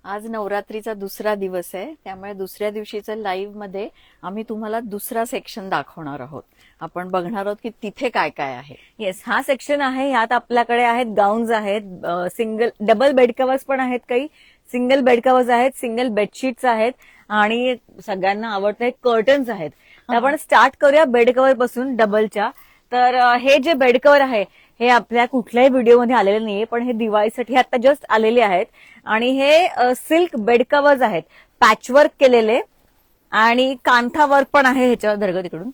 आज नवरात्रीचा दुसरा दिवस आहे, त्यामुळे दुसऱ्या दिवशीच्या लाईव्ह मध्ये आम्ही तुम्हाला दुसरा सेक्शन दाखवणार आहोत. आपण बघणार आहोत की तिथे काय काय आहे. येस, हा सेक्शन आहे. यात आपल्याकडे आहेत गाऊन्स आहेत, सिंगल डबल बेड कवर्स पण आहेत, काही सिंगल बेड कवर्स आहेत, सिंगल बेडशीट्स आहेत आणि सगळ्यांना आवडते कर्टन्स आहेत. तर आपण स्टार्ट करूया बेड कव्हर पासून डबलच्या. तर हे जे बेड कव्हर आहे हे आपल्या कुठल्याही व्हिडिओमध्ये आलेले नाहीये, पण हे दिवाळीसाठी आता जस्ट आलेले आहेत आणि हे सिल्क बेड कवर्स आहेत, पॅचवर्क केलेले आणि कांथा वर्क पण आहे ह्याच्यावर धरगत इकडून.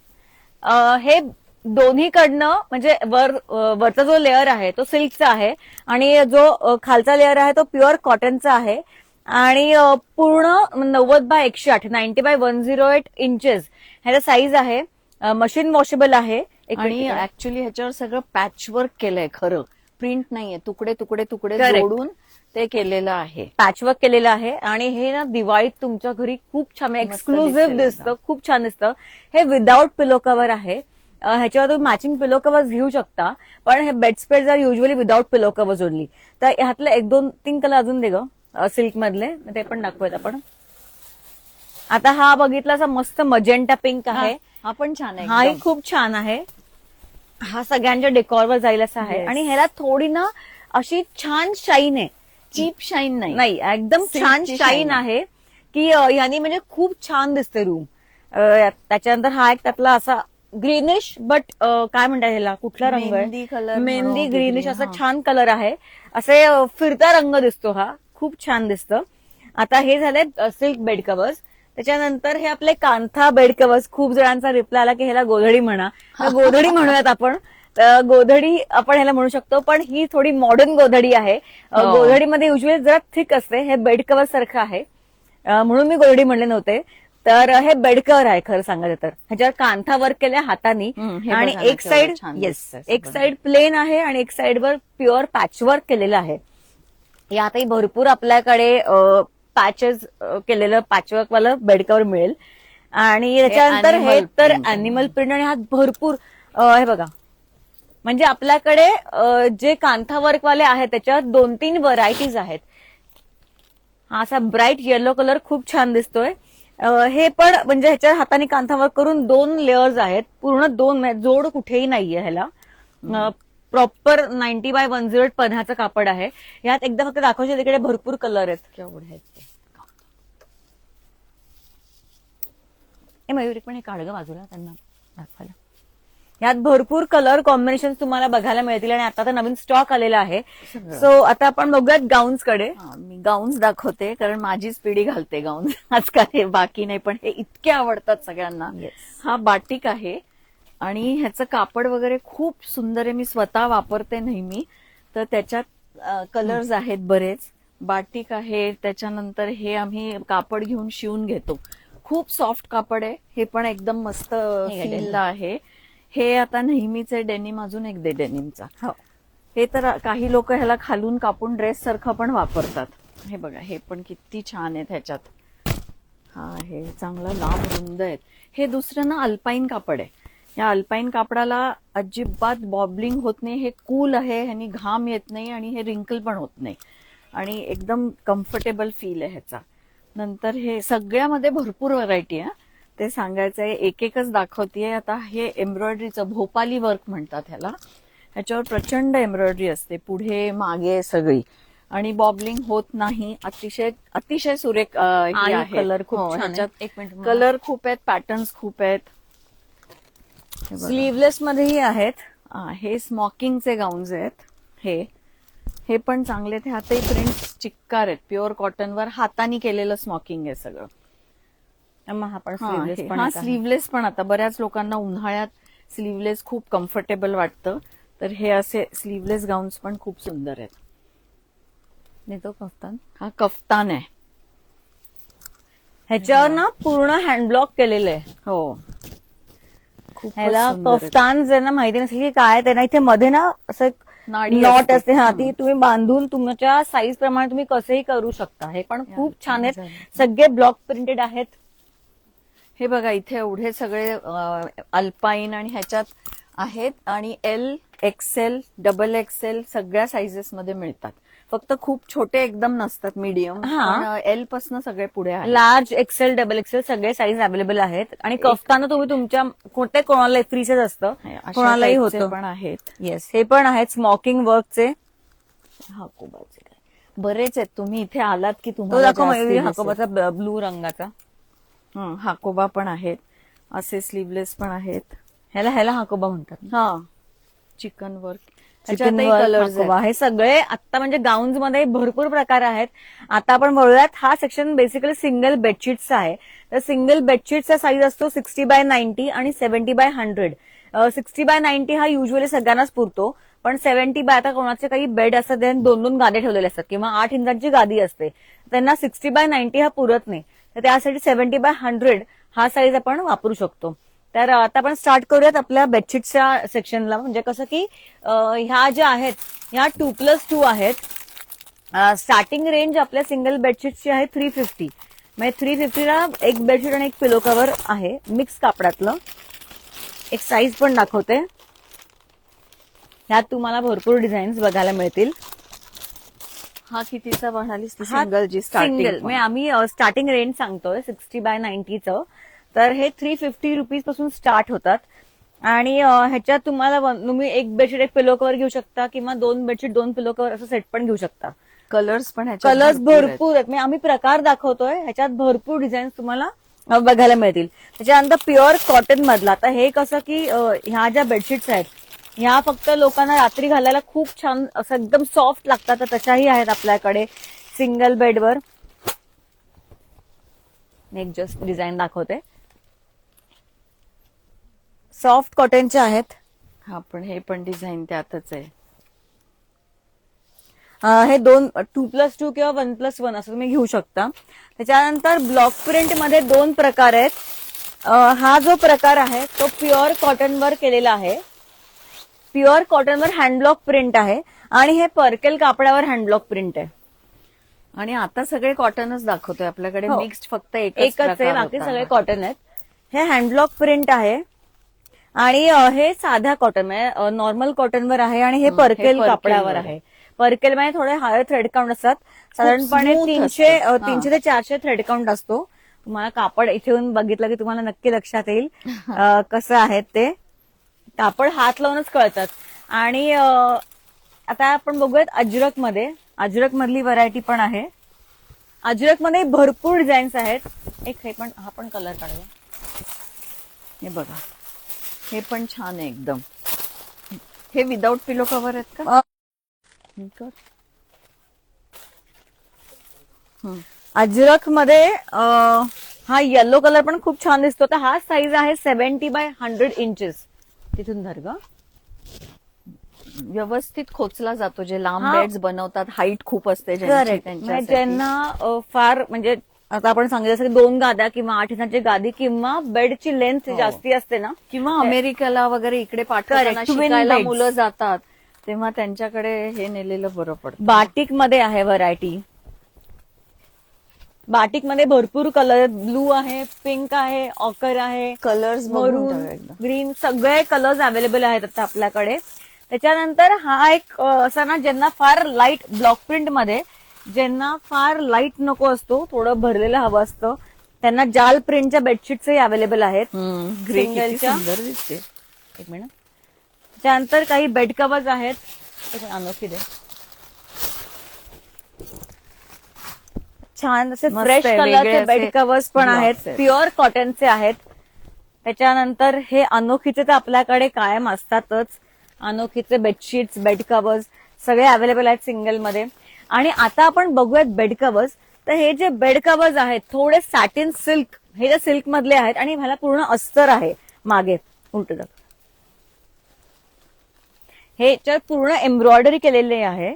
हे दोन्हीकडनं म्हणजे वरचा जो लेअर आहे तो सिल्कचा आहे आणि जो खालचा लेअर आहे तो प्युअर कॉटनचा आहे आणि पूर्ण 90x108 90x108 इंचेस ह्याचा साईज आहे. मशीन वॉशेबल आहे आणि ऍक्च्युली ह्याच्यावर सगळं पॅचवर्क केलंय, खरं प्रिंट नाहीये, तुकडे तुकडे तुकडे Correct. जोडून ते केलेलं आहे, पॅचवर्क केलेलं आहे आणि हे ना दिवाळीत तुमच्या घरी खूप छान एक्सक्लुझिव्ह दिसेल दिसतं, खूप छान दिसतं. हे विदाउट पिलो कव्हर आहे. ह्याच्यावर तुम्ही मॅचिंग पिलो कव्हर घेऊ शकता, पण हे बेडस्प्रेड्स आर युजली विदाउट पिलो कव्हर्स ओनली. तर ह्यातले 1-2-3 कलर अजून दे ग, सिल्क मधले ते पण दाखवूयात आपण. आता हा बघितला असा मस्त मजेंटा पिंक आहे, हा पण छान आहे, हाही एकदम. खूप छान आहे. हा सगळ्यांच्या डेकॉरवर जाईल असा आहे Yes. आणि ह्याला थोडी ना अशी छान शाईन आहे, चीप शाईन नाही एकदम Silk छान ची शाईन shine आहे की ह्यानी म्हणजे खूप छान दिसते रूम. त्याच्यानंतर हा एक त्यातला असा ग्रीनिश बट काय म्हणतात ह्याला, कुठला रंग मेहंदी आहे, color मेहंदी म्हणून ग्रीनिश green, असा हा. छान कलर आहे. असे फिरता रंग दिसतो हा, खूप छान दिसतं. आता हे झाले सिल्क बेड कवर्स. त्याच्यानंतर हे आपले कांथा बेड कवर्स. खूप जणांचा रिप्लाय आला की ह्याला गोधडी म्हणा, तर गोधडी म्हणूयात आपण. गोधडी आपण ह्याला म्हणू शकतो, पण ही थोडी मॉडर्न गोधडी आहे. हो. गोधडीमध्ये युजली जरा थिक असते, हे बेड कव्हर सारखं आहे, म्हणून मी गोधडी म्हणले नव्हते. तर हे बेड कव्हर आहे खरं सांगायचं तर. ह्याच्यावर कांथा वर्क केल्या हातानी हे आणि बघा ना एक केवढं साइड छान येस दिसतंय एक सगळं. साइड प्लेन आहे आणि एक साइडवर प्युअर पॅचवर्क केलेलं आहे. यातही भरपूर आपल्याकडे पॅचेस केलेलं पॅचवर्क वालं बेड कव्हर मिळेल. आणि त्याच्यानंतर हे animal तर print आहे. अॅनिमल प्रिंट आणि ह्यात भरपूर हे बघा, म्हणजे आपल्याकडे जे कांथा वर्क वाले आहेत त्याच्यात 2-3 व्हरायटीज आहेत. हा असा ब्राईट येलो कलर खूप छान दिसतोय. हे पण म्हणजे ह्याच्या हाताने कांथा वर्क करून 2 लेअर्स आहेत, पूर्ण 2 जोड कुठेही नाहीये ह्याला. प्रॉपर 90x108 पन्हाचं कापड आहे. यात एकदा फक्त दाखवशील, तिकडे भरपूर कलर आहेत. केवढे आहेत ते. हे मयुरी पण हे काढ ग बाजूला, त्यांना दाखवायला. यात भरपूर कलर कॉम्बिनेशन तुम्हाला बघायला मिळतील आणि आता तर नवीन स्टॉक आलेला आहे. सगळं. सो आता आपण बघूयात गाऊन्स कडे. मी गाऊन्स दाखवते, कारण माझीच पिढी घालते गाऊन्स आजकाल, हे बाकी नाही, पण हे इतके आवडतात सगळ्यांना. हा बाटिक आहे आणि ह्याचं कापड वगैरे खूप सुंदर आहे, मी स्वतः वापरते नेहमी. तर त्याच्यात कलर्स आहेत बरेच. बाटिक आहे, त्याच्यानंतर हे आम्ही कापड घेऊन शिवून घेतो, खूप सॉफ्ट कापड आहे. हे पण एकदम मस्त फील आहे. हे आता नेहमीचे डेनिम, अजून एक दे डेनिमचा. हो. हे तर काही लोक ह्याला खालून कापून ड्रेस सारखं पण वापरतात. हे बघा, हे पण किती छान आहेत ह्याच्यात. हा हे चांगला लांब रुंद आहेत. हे दुसरं ना अल्पाईन कापड आहे. या अल्पाईन कापडाला अजिबात बॉबलिंग होत नाही, हे कूल आहे, ह्यानी घाम येत नाही आणि हे रिंकल पण होत नाही आणि एकदम कम्फर्टेबल फील आहे ह्याचा. नंतर हे सगळ्यामध्ये भरपूर व्हरायटी आहे, ते सांगायचंय, एक एकच दाखवतेय. आता हे एम्ब्रॉयडरीचं भोपाली वर्क म्हणतात ह्याला. ह्याच्यावर प्रचंड एम्ब्रॉयडरी असते, पुढे मागे सगळी, आणि बॉबलिंग होत नाही. अतिशय अतिशय सुरेख कलर खूप छान आहे. एक मिनिट, कलर खूप आहेत, पॅटर्न्स खूप आहेत. स्लीवलेस मध्येही आहेत. हे स्मॉकिंगचे गाऊन्स आहेत. हे पण चांगले आहेत. ह्यातही प्रिंट्स चिक्कार आहेत, प्युअर कॉटनवर हाताने केलेलं स्मॉकिंग आहे सगळं. हा पण स्लीवलेस पण हा एक आहे. स्लीवलेस पण आता बऱ्याच लोकांना उन्हाळ्यात स्लीवलेस खूप कम्फर्टेबल वाटतं, तर हे असे स्लीवलेस गाऊन्स पण खूप सुंदर आहेत. नाही तो कफ्तान, हा कफ्तान आहे. ह्याच्यावर ना पूर्ण हँडब्लॉक केलेलं आहे. हो, खूप ह्याला कफ्तान ज्यांना माहिती नसेल की काय, त्यांना इथे मध्ये ना असं नाडी नॉट असते, हा ती तुम्ही बांधून तुमच्या साईज प्रमाणे तुम्ही कसंही करू शकता. हे पण खूप छान आहेत, सगळे ब्लॉक प्रिंटेड आहेत. हे बघा, इथे एवढे सगळे अल्पाईन आणि ह्याच्यात आहेत आणि L, XL, XXL सगळ्या साईजेस मध्ये मिळतात. फक्त खूप छोटे एकदम नसतात, मीडियम. हा. एल पासून सगळे पुढे आहे. लार्ज, एक्सेल, डबल एक्सेल सगळे साईज अवेलेबल आहेत. आणि कफ्तानं तुम्ही तुमच्या कोणाला फ्री साईज असतं, अशा कोणालाही type चे होतं. पण आहेत. येस, हे पण आहेत स्मोकिंग वर्कचे. हाकोबाचे काय बरेच आहेत. तुम्ही इथे आलात की तो तुम्हाला दाखव जास्ती मयुरी, दिसेल. हाकोबाचा ब्लू रंगाचा. हाकोबा पण आहेत, असे स्लीवलेस पण आहेत. ह्याला हाकोबा म्हणतात. हा, चिकन वर्क, चिकन त्याच्यातही वर्क, कलर्स हाकोबा, हे सगळे आता म्हणजे गाऊन्स मध्ये भरपूर प्रकार आहेत. आता आपण बोलूयात, हा सेक्शन बेसिकली सिंगल बेडशीटचा आहे. तर सिंगल बेडशीटचा साईज असतो 60x90 आणि 70x100. 60x90 हा युजली सगळ्यांनाच पुरतो, पण 70 बाय, आता कोणाचे काही बेड असतात त्यांनी 2-2 गाद्या ठेवलेले असतात किंवा 8 इंचाची गादी असते, त्यांना 60x90 हा पुरत नाही. तर त्यासाठी 70x100 हा साईज आपण वापरू शकतो. तर आता आपण स्टार्ट करूयात आपल्या बेडशीटच्या सेक्शनला. म्हणजे कसं की ह्या ज्या आहेत ह्या 2+2 आहेत. स्टार्टिंग रेंज आपल्या सिंगल बेडशीटची आहे 350. म्हणजे 350ला एक बेडशीट आणि एक पिलो कव्हर आहे, मिक्स कापडातलं. एक साईज पण दाखवते. ह्यात तुम्हाला भरपूर डिझाईन्स बघायला मिळतील. हा कितीचा म्हणालीस? हा सिंगल जी सिंगल, स्टार्टिंग. म्हणजे आम्ही स्टार्टिंग रेंज सांगतोय 60x90चं. तर हे 350 रुपीज पासून स्टार्ट होतात. आणि ह्याच्यात तुम्ही एक बेडशीट एक पिलो कव्हर घेऊ शकता किंवा 2 बेडशीट 2 पिलो कव्हर असं सेट पण घेऊ शकता. कलर्स पण ह्याच्यात कलर्स भरपूर भरपूर आहेत. म्हणजे आम्ही प्रकार दाखवतोय, ह्याच्यात भरपूर डिझाईन्स तुम्हाला बघायला मिळतील. त्याच्यानंतर प्युअर कॉटन मधला, आता हे कसं की ह्या ज्या बेडशीट्स आहेत ह्या फक्त लोकांना रात्री घालायला खूप छान असं एकदम सॉफ्ट लागतात, तर तशाही आहेत आपल्याकडे सिंगल बेडवर. एक जस्ट डिझाईन दाखवते, सॉफ्ट कॉटनचे आहेत. हा, पण हे पण डिझाईन त्यातच आहे. हे 2+2 किंवा 1+1 असं तुम्ही घेऊ शकता. त्याच्यानंतर ब्लॉक प्रिंट मध्ये 2 प्रकार आहेत. हा जो प्रकार आहे तो प्युअर कॉटनवर केलेला आहे. प्युअर कॉटनवर हँडब्लॉक प्रिंट आहे आणि हे पर्केल कापडावर हँडब्लॉक प्रिंट आहे. आणि आता सगळे कॉटनच दाखवतोय आपल्याकडे. हो. मिक्स्ड फक्त एकच आहे, बाकी सगळे कॉटन आहेत. हे हँडब्लॉक प्रिंट आहे आणि हे साध्या कॉटन म्हणजे नॉर्मल कॉटनवर आहे आणि हे पर्केल पर्केलवर कापडावर आहे. पर्केल मध्ये थोडे हायर थ्रेड काउंट असतात, साधारणपणे smooth 300 ते 400 थ्रेड काउंट असतो. तुम्हाला कापड इथे येऊन बघितलं की तुम्हाला नक्की लक्षात येईल कसं आहे ते. कापड हात लावूनच कळतात. आणि आता आपण बघूयात अजरक मध्ये. अजरक मधली व्हरायटी पण आहे. अजरक मध्ये भरपूर डिझाईन्स आहेत. एक हा पण कलर काढूया. हे बघा, हे पण छान आहे एकदम. हे विदाउट पिलो कव्हर आहेत का? अजरक मध्ये हा येलो कलर पण खूप छान दिसतो. तर हा साईज आहे 70x100 इंचेस. तिथून धर ग. व्यवस्थित खोचला जातो. जे लांब हा. बेड्स बनवतात, हाईट खूप असते ज्यांची, करेक्ट. त्यांच्यासाठी. ज्यांना फार म्हणजे आता आपण सांगितलं जसं की 2 गाद्या किंवा 8 इंचाची गादी किंवा बेडची लेंथ हो. जास्ती असते ना, किंवा अमेरिकेला वगैरे इकडे पाठवताना Correct. Twin शिकायला beds. मुलं जातात तेव्हा त्यांच्याकडे हे नेलेलं बरं पडतं. बाटिक मध्ये आहे व्हरायटी. बाटिक मध्ये भरपूर कलर, ब्लू आहे, पिंक आहे, ऑकर आहे, कलर्स मरून, ग्रीन, सगळे कलर्स अवेलेबल आहेत आता आपल्याकडे. त्याच्यानंतर हा एक असा ना, ज्यांना फार लाईट ब्लॉक प्रिंट मध्ये ज्यांना फार लाईट नको असतो, थोडं भरलेलं हवं असतं, त्यांना जाल प्रिंटच्या बेडशीट्सही अवेलेबल आहेत. ग्रे सिंगलच्या. सुंदर दिसते. एक मिनिट. त्यानंतर काही बेड कवर्स आहेत. एक अनोखी दे. छान असे मस्त फ्रेश आहे, कलरचे वेगळे बेड असे कवर्स पण blocks आहेत. आहेत. प्युअर कॉटनचे आहेत. त्याच्यानंतर हे अनोखीचे तर आपल्याकडे कायम असतातच. अनोखीचे बेडशीट्स, बेड कवर्स सगळे अवेलेबल आहेत सिंगल मध्ये. आणि आता आपण बघूयात बेड कवर्स. तर हे जे बेड कवर्स आहेत थोडे सॅटिन सिल्क, हे जे सिल्क मधले आहेत आणि ह्याला पूर्ण अस्तर आहे मागे उलट. हे पूर्ण एम्ब्रॉयडरी केलेले आहे.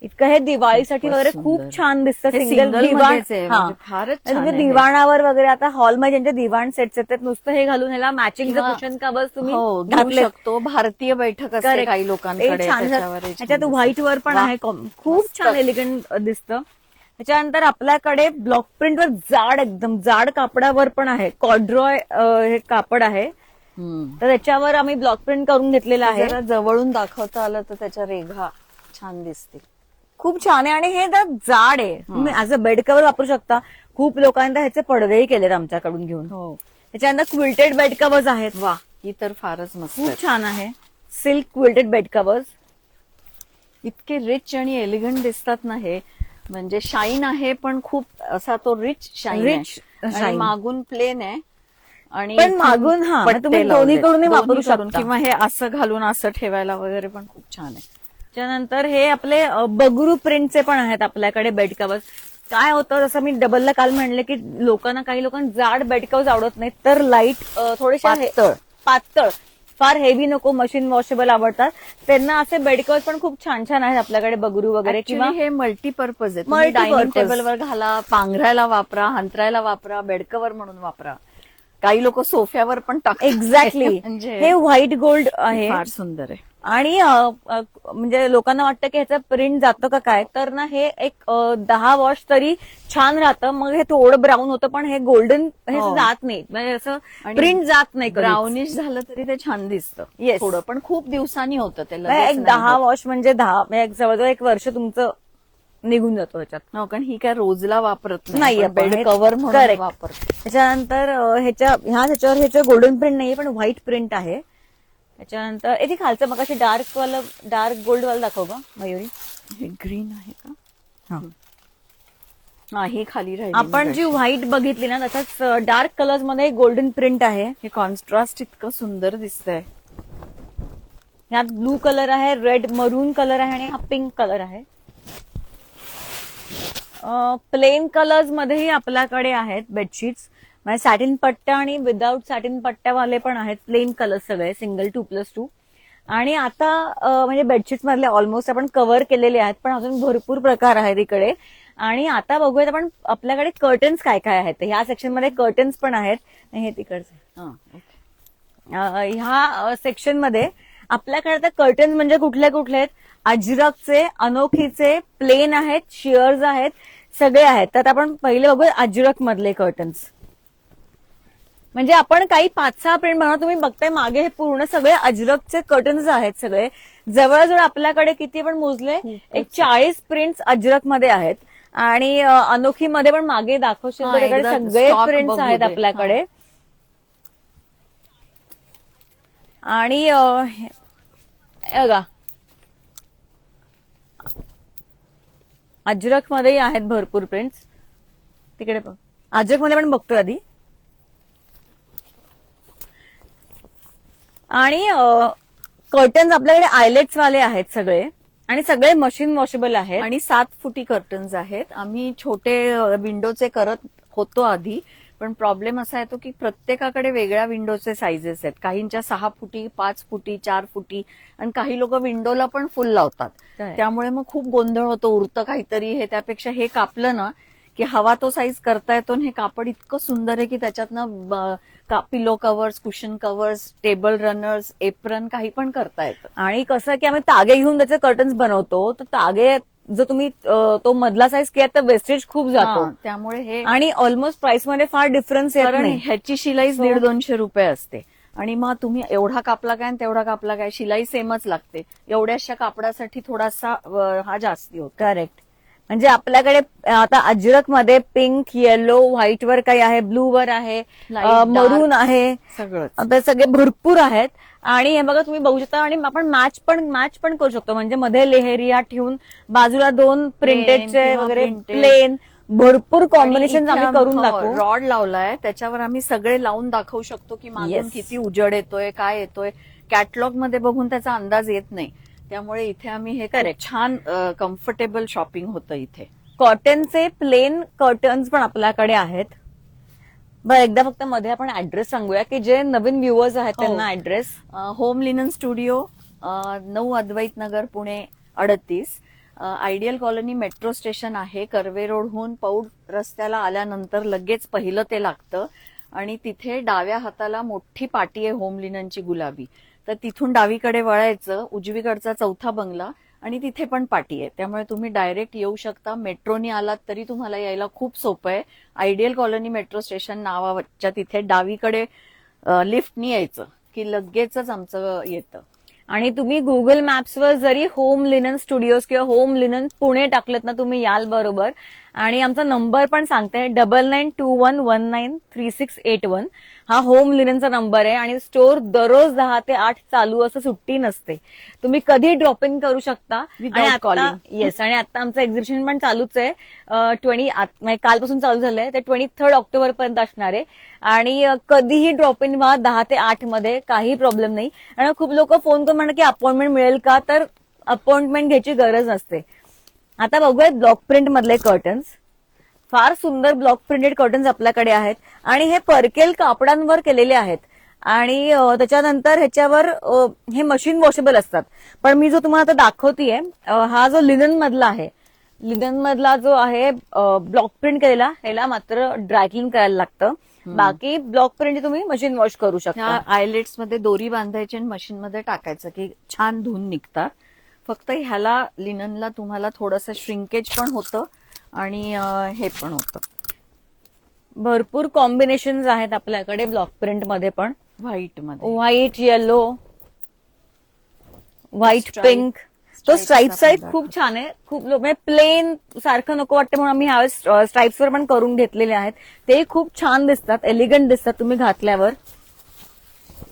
इतकं हे दिवाळीसाठी वगैरे खूप सुंदर. छान दिसतं. हे सिंगल single दिवाण. मध्येच आहे, म्हणजे फारच छान म्हणजे आहे हे. दिवाणावर वगैरे आता हॉलमध्ये ज्यांचे दिवाण सेट्स येतात नुसतं हे घालून ह्याला मॅचिंगचं किंवा- कुशन कवर्स तुम्ही हो, घेऊ घातले शकतो. भारतीय बैठक असते Correct. काही लोकांकडे, छान त्याच्यावर हे छान त्याच्यात दिसतं. व्हाईट वर पण वा. आहे. खूप मस्त. छान एलिगंट दिसतं. त्याच्यानंतर आपल्याकडे ब्लॉक प्रिंटवर जाड, एकदम जाड कापडावर पण आहे. कॉड्रॉय हे कापड आहे. तर त्याच्यावर आम्ही ब्लॉक प्रिंट करून घेतलेला आहे. जरा जवळून दाखवता आलं तर त्याच्या रेघा छान दिसतील. खूप छान आहे आणि हे ना जाड आहे. तुम्ही ऍज अ बेड कव्हर वापरू शकता. खूप लोकांना ह्याचे पडदेही केलेत आमच्याकडून घेऊन. हो. त्याच्यानंतर क्विल्टेड बेड कव्हर्स आहेत. वा, ही तर फारच मस्त खूप आहेत. छान आहे. Silk quilted bed covers. इतके रिच आणि एलिगंट दिसतात ना हे, म्हणजे शाईन आहे पण खूप असा तो रिच शाईन Rich आहे. आणि shine. मागून प्लेन आहे आणि पण इथून मागून, हा, पट्टे तुम्ही लावलेत. दोन्हीकडूनही वापरू दोन्हीकडून. शकता. किंवा हे असं घालून असं ठेवायला वगैरे पण खूप छान आहे. त्यानंतर हे आपले बगरू प्रिंटचे पण आहेत आपल्याकडे बेड कव्हर्स. काय होतं, जसं मी डबलला काल म्हणले की काही लोकांना जाड बेड कव्हर्स आवडत नाहीत, तर लाईट थोडेसे पातळ, फार हेवी नको, मशीन वॉशेबल आवडतात त्यांना असे बेड कव्हर्स पण खूप छान छान आहेत आपल्याकडे, बगरू वगैरे. किंवा हे मल्टीपर्पज आहे. Multipurpose. डायनिंग टेबलवर घाला, पांघरायला वापरा, हंतरायला वापरा, बेडकवर म्हणून वापरा. काही लोक सोफ्यावर पण टाकतात. एक्झॅक्टली. म्हणजे हे व्हाईट गोल्ड आहे फार सुंदर आहे. आणि म्हणजे लोकांना वाटतं की ह्याचं प्रिंट जातं का काय, तर ना हे एक 10 वॉश तरी छान राहतं. मग हे थोडं ब्राऊन होतं पण हे गोल्डन हे हो. जात नाही, म्हणजे असं आणि प्रिंट जात नाही कधीच. ब्राउनिश झालं तरी ते छान दिसतं. Yes. थोडं पण खूप दिवसांनी होतं ते, म्हणजे लगेच एक नाही 10 होत. वॉश म्हणजे जवळजवळ 1 वर्ष तुमचं निघून जातो ह्याच्यात. हो, कारण ही काय रोजला वापरत नाही आपण आपण. बेड कव्हर म्हणून Correct. वापरतो. त्याच्यानंतर ह्याच्यावर गोल्डन प्रिंट नाहीये पण व्हाईट प्रिंट आहे. त्याच्यानंतर इथे खालचं मग डार्क गोल्ड वाला दाखव का मयुरी. हे ग्रीन आहे का? हा. हा, ही खाली राहिली. आपण जी व्हाईट बघितली ना तसंच डार्क कलर्स मध्ये गोल्डन प्रिंट आहे. हे कॉन्ट्रास्ट इतकं सुंदर दिसतंय. ह्यात ब्लू कलर आहे, रेड मरून कलर आहे आणि हा पिंक कलर आहे. प्लेन कलर्स मध्येही आपल्याकडे आहेत बेडशीट्स, म्हणजे सॅटिन पट्ट्या आणि विदाऊट सॅटिन पट्ट्यावाले पण आहेत. प्लेन कलर सगळे, सिंगल 2+2. आणि आता म्हणजे बेडशीट्स मधले ऑलमोस्ट आपण कव्हर केलेले आहेत, पण अजून भरपूर प्रकार आहेत इकडे. आणि आता बघूयात आपण आपल्याकडे कर्टन्स काय काय आहेत. ह्या सेक्शन मध्ये कर्टन्स पण आहेत. हे तिकडचे. हा, ओके. ह्या सेक्शन मध्ये आपल्याकडे आता कर्टन्स म्हणजे कुठले कुठले आहेत, अजरकचे, अनोखीचे, प्लेन आहेत, शिअर्स आहेत, सगळे आहेत. तर आपण पहिले बघूया अजरक मधले कर्टन्स. म्हणजे आपण काही 5-6 प्रिंट बनवतो. तुम्ही बघताय मागे हे पूर्ण सगळे अजरकचे कर्टन्स आहेत. सगळे जवळजवळ आपल्याकडे किती पण मोजले, एक 40 प्रिंट्स अजरक मध्ये आहेत. आणि अनोखी मध्ये पण मागे दाखवशील तर इकडे सगळे प्रिंट्स आहेत आपल्याकडे. आणि बघा अजरक मध्येही आहेत भरपूर प्रिंट्स. तिकडे बघ, अजरक मध्ये पण बघतोय आधी. आणि कर्टन्स आपल्याकडे आयलेट्स वाले आहेत सगळे, आणि सगळे मशीन वॉशेबल आहेत. आणि 7 फुटी कर्टन्स आहेत. आम्ही छोटे विंडोचे करत होतो आधी, पण प्रॉब्लेम असा येतो की प्रत्येकाकडे वेगळ्या विंडोचे साईजेस आहेत. काहींच्या 6 फुटी, 5 फुटी, 4 फुटी, आणि काही लोक विंडोला पण फुल लावतात. त्यामुळे मग खूप गोंधळ होतो, उरतं काहीतरी. हे त्यापेक्षा हे कापलं ना की हवा तो साईज करता येतो. हे कापड इतकं सुंदर आहे की त्याच्यातनं pillow covers, cushion covers, table runners, apron काही पण करता येतं. आणि कसं की आम्ही तागे घेऊन त्याचे कर्टन्स बनवतो, तर तागे जर तुम्ही तो मधला साईज केला तर वेस्टेज खूप जातो. त्यामुळे हे, आणि ऑलमोस्ट प्राइस मध्ये फार डिफरन्स येत कारण नाही. ह्याची शिलाई 150-200 रुपये असते. आणि मग तुम्ही एवढा कापला काय आणि तेवढा कापला काय, शिलाई सेमच लागते. एवढ्याशा कापडासाठी थोडासा हा जास्ती होतो. करेक्ट. म्हणजे आपल्याकडे आता अजरक मध्ये पिंक, येलो, व्हाईट वर काही आहे, ब्लू वर आहे, Light, मरून आहे, सगळंच. आता सगळे भरपूर आहेत. आणि हे बघा तुम्ही बघू शकता. आणि आपण मॅच पण करू शकतो, म्हणजे मध्ये लेहेरिया ठेवून बाजूला 2 प्रिंटेडचे किंवा वगैरे, printed. प्लेन, भरपूर कॉम्बिनेशन आम्ही करून दाखवू. रॉड लावलाय, त्याच्यावर आम्ही सगळे लावून दाखवू शकतो की मागून Yes. किती उजेड येतोय, काय येतोय. कॅटलॉग मध्ये बघून त्याचा अंदाज येत नाही. त्यामुळे इथे आम्ही हे Correct. छान कम्फर्टेबल शॉपिंग होतं इथे. कॉटनचे प्लेन कर्टन्स पण आपल्याकडे आहेत. बरं, एकदा फक्त मध्ये आपण ऍड्रेस सांगूया की जे नवीन व्ह्युअर्स आहेत त्यांना address. Home linen studio, 9 Advait Nagar, Pune 38. Ideal colony metro station आहे. कर्वे रोडहून पौड रस्त्याला आल्यानंतर लगेच पहिलं ते लागतं. आणि तिथे डाव्या हाताला मोठी पाटी आहे होम लिननची गुलाबी. तर तिथून डावीकडे वळायचं, उजवीकडचा 4था बंगला, आणि तिथे पण पाटी आहे. त्यामुळे तुम्ही डायरेक्ट येऊ शकता. मेट्रोनी आलात तरी तुम्हाला यायला खूप सोपं आहे. आयडियल कॉलनी मेट्रो स्टेशन नावाच्या तिथे डावीकडे लिफ्टनी यायचं की लगेचच आमचं येतं. आणि तुम्ही गुगल मॅप्सवर जरी होम लिनन स्टुडिओज किंवा होम लिनन पुणे टाकलेत ना, तुम्ही याल बरोबर. आणि आमचा नंबर पण सांगते, 9921193681. हा होम लिननचा नंबर आहे आणि स्टोर दररोज 10 ते 8 चालू, असं सुट्टी नसते. तुम्ही कधी ड्रॉप इन करू शकता. Without आणि आता calling. येस, आणि आता आमचं एक्झिबिशन पण चालूच आहे. 20 कालपासून चालू झालंय, ते 23 ऑक्टोबर पर्यंत असणार आहे. आणि कधीही ड्रॉप इन व्हा 10 ते 8 मध्ये, काही प्रॉब्लेम नाही. आणि खूप लोक फोन करून म्हणतात की अपॉइंटमेंट मिळेल का, तर अपॉइंटमेंट घ्यायची गरज नसते. आता बघूयात ब्लॉक प्रिंट मधले कर्टन्स. फार सुंदर ब्लॉक प्रिंटेड कर्टन्स आपल्याकडे आहेत आणि हे परकेल कापडांवर केलेले आहेत. आणि त्याच्यानंतर ह्याच्यावर हे मशीन वॉशेबल असतात. पण मी जो तुम्हाला आता दाखवतेय, हा जो लिनन मधला आहे, लिनन मधला जो आहे ब्लॉक प्रिंट केलेला, ह्याला मात्र ड्रायक्लीन करायला लागतं. बाकी ब्लॉक प्रिंट तुम्ही मशीन वॉश करू शकता. ह्या आयलेट्स मध्ये दोरी बांधायची आणि मशीन मध्ये टाकायचं की छान धुवून निघतात. फक्त ह्याला लिननला तुम्हाला थोडंसं श्रिंकेज पण होतं आणि हे पण होतं. भरपूर कॉम्बिनेशन आहेत आपल्याकडे ब्लॉक प्रिंट मध्ये पण. व्हाईट मध्ये, white, yellow, white, Stripe. Pink. तो स्ट्राईप Stripes साईड आपण खूप छान आहे. खूप लोक म्हणजे प्लेन सारखं नको वाटतं म्हणून आम्ही ह्यावेळेस स्ट्राईप्सवर पण करून घेतलेले आहेत. ते खूप छान दिसतात, एलिगंट दिसतात तुम्ही घातल्यावर.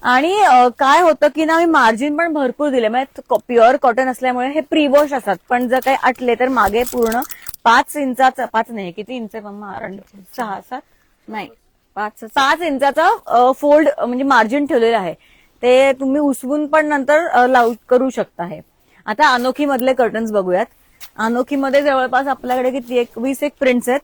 आणि काय होतं की ना, मी मार्जिन पण भरपूर दिले, म्हणजे प्युअर कॉटन असल्यामुळे हे प्री वॉश असतात. पण जर काही अटले तर मागे पूर्ण 5 इंचाचा, 5 नाही, किती इंच मम्मा, 6 7 नाही 5 इंचाचा फोल्ड म्हणजे मार्जिन ठेवलेलं आहे. ते तुम्ही उसवून पण नंतर करू शकता. हे आता अनोखी मधले कर्टन्स बघूयात. अनोखी मध्ये जवळपास आपल्याकडे किती 20 प्रिंट्स आहेत.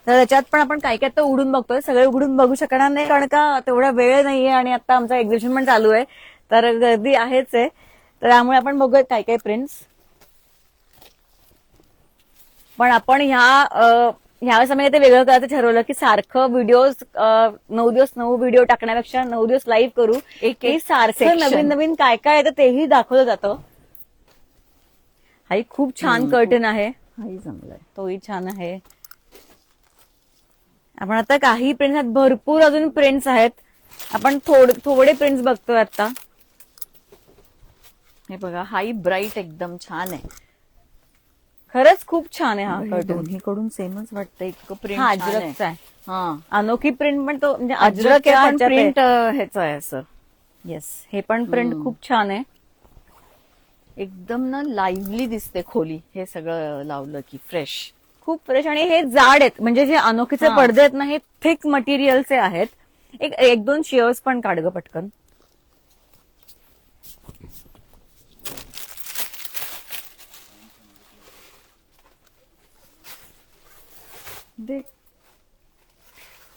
तर त्याच्यात पण आपण काय काय तर उघडून बघतोय. सगळे उघडून बघू शकणार नाही कारण का तेवढा वेळ नाहीये आणि आता आमचं एक्झिबिशन पण चालू आहे, तर गर्दी आहेच आहे. तर त्यामुळे आपण बघूयात काय काय प्रिंट्स. पण आपण ह्यावेळेस आम्ही ते वेगळं करायचं ठरवलं की सारखं व्हिडिओज 9 दिवस 9 व्हिडिओ टाकण्यापेक्षा 9 दिवस लाईव्ह करू. एक सारखं section. नवीन नवीन काय काय येतं तेही दाखवलं जातं. हाही खूप छान कर्टन आहे. हाही जमलाय. तोही छान आहे. आपण आता काही प्रिंट्स आहेत, भरपूर अजून प्रिंट्स आहेत. आपण थोडे प्रिंट्स बघतोय आता. हे बघा, हाई ब्राईट एकदम छान आहे. खरंच खूप छान आहे हा कर्टन. दोन्हीकडून सेमच वाटतं, इतकं प्रिंट हा छान आहे. अजरकचा आहे. हा, अनोखी प्रिंट पण तो म्हणजे अजरक अजरक आहे, पण प्रिंट ह्याचं आहे असं. येस, हे पण प्रिंट खूप छान आहे. एकदम ना लाईव्हली दिसते खोली, हे सगळं लावलं की फ्रेश. खूप फ्रेश. आणि हे जाड आहेत, म्हणजे जे अनोखीचे हा. पडदे आहेत ना, हे थिक मटेरियलचे आहेत. एक दोन शेअर्स पण काढ ग पटकन.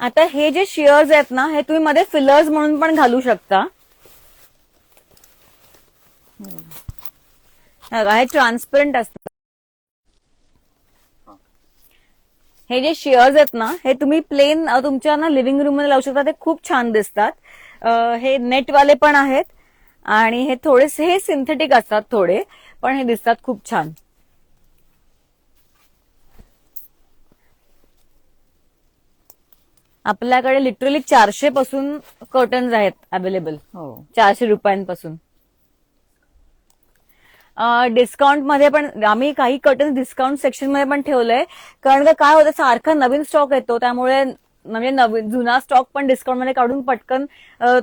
आता हे जे शेअर्स आहेत ना, हे तुम्ही मध्ये फिलर्स म्हणून पण घालू शकता. हे ट्रान्सपरंट असतं. हे जे शेअर्स आहेत ना, हे तुम्ही प्लेन तुमच्या ना लिव्हिंग रूम मध्ये लावू शकता. ते खूप छान दिसतात. हे नेटवाले पण आहेत आणि हे थोडेसे हे सिंथेटिक असतात थोडे, पण हे दिसतात खूप छान. आपल्याकडे लिटरली 400 पासून कर्टन्स आहेत अवेलेबल. हो, 400 रुपयांपासून. डिस्काउंट मध्ये पण आम्ही काही कर्टन्स डिस्काउंट सेक्शन मध्ये पण ठेवलंय. कारण का काय होतं, सारखा नवीन स्टॉक येतो, त्यामुळे म्हणजे नवीन जुना स्टॉक पण डिस्काउंट मध्ये काढून पटकन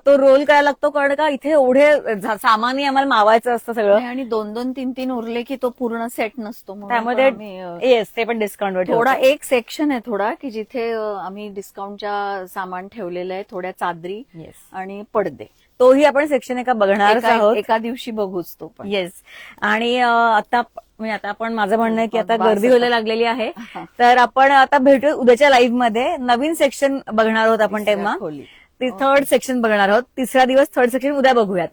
तो रोल करायला लागतो. कारण का इथे एवढे सामानही आम्हाला मावायचं असतं सगळं. आणि 2-2, 3-3 उरले की तो पूर्ण सेट नसतो. म्हणून त्यामध्ये आम्ही, येस, ते पण डिस्काउंटवर थोडा ठेवतो. एक सेक्शन आहे थोडा की जिथे आम्ही डिस्काउंटच्या सामान ठेवलेलं आहे, थोड्या चादरी येस, आणि पडदे. तोही आपण सेक्शन एका बघणारच आहोत. एका दिवशी बघूच तो पण. येस. आणि आता आपण माझं म्हणणं आहे की आता बस गर्दी आता. व्हायला लागलेली आहे, तर आपण आता भेटू उद्याच्या लाईव्ह मध्ये. नवीन सेक्शन बघणार आहोत आपण तेव्हा. खोली. थर्ड सेक्शन बघणार आहोत. तिसरा दिवस थर्ड सेक्शन उद्या बघूयात.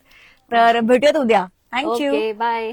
तर भेटूयात उद्या. थँक्यू. Okay, bye.